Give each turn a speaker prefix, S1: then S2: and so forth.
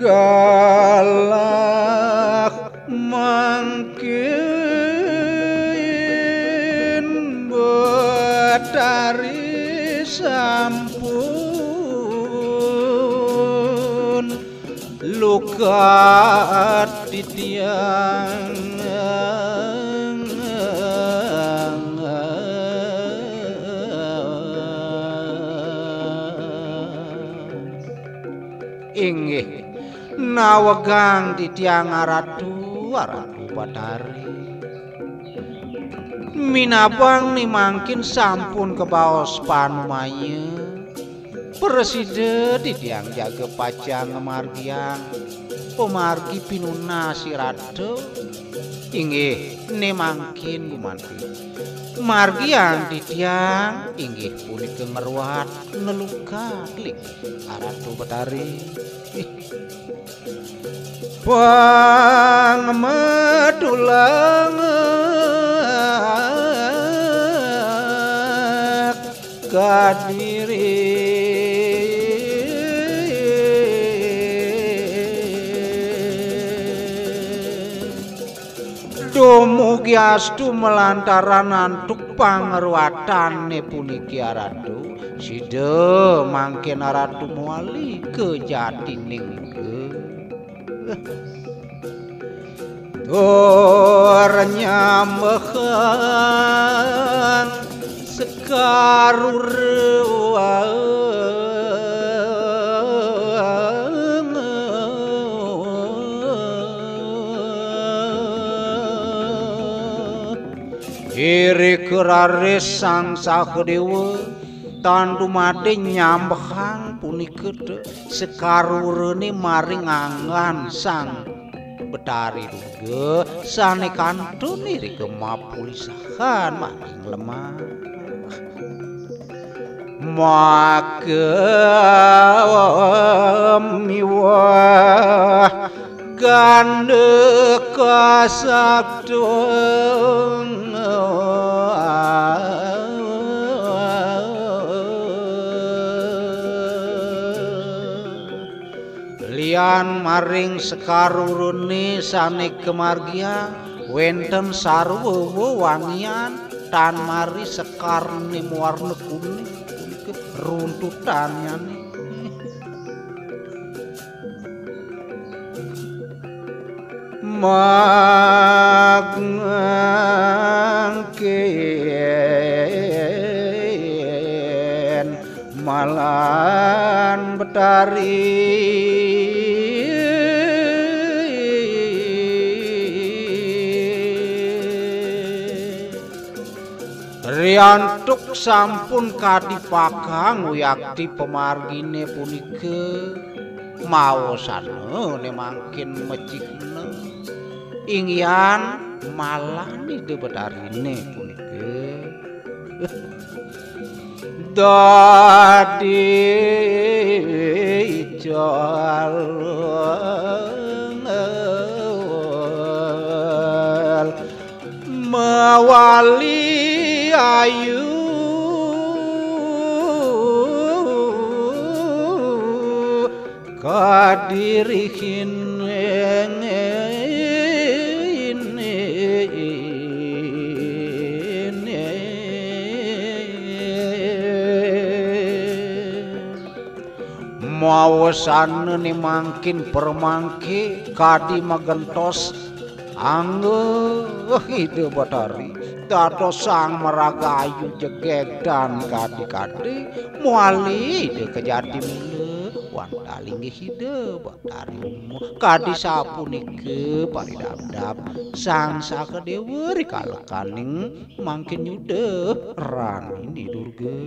S1: galak mangkin Betari sampun luka titiang inggih nawegang titiang Ratu Batari minabang nimangkin sampun kebaos panumaya preside titiang jaga pajang margiang pemargi pinuna si ratu inggih nimangkin gumanti margiang titiang inggih punika ngeruat neluka klik Ratu Batari Pang medulang kadiri dumugi astu melantaran antuk pangeruatane puniki Ratu sida mangken Ratu muali ke jatining tur nyambehan sekaruruang iri keraris sang sakedewa tandu made nyambehan punika sekarurene maring angan sang Betari duga sane kantun iri kemapulisahan maring lemah maka miwah gande kasaktung lian maring sekarurune sane kemargia wenten sarwa wangian tan mari sekarne warna kuning runtutannya mangken malan Betari riantuk sampun kadipakang yakti pemargine punika maosana mangkin mecikna ingyan malani de Betarine punika dadi mawali ayu kadirihin mawasan mangkin permangke kadi magentos anggo ide Betari dados sang meragayu jegegdan kadi-kadi muali ide kejati mule wantali nggih ide Betari kadi sapunike paridamdam sang sakedewa rikalekaning mangkin yuda rani di durga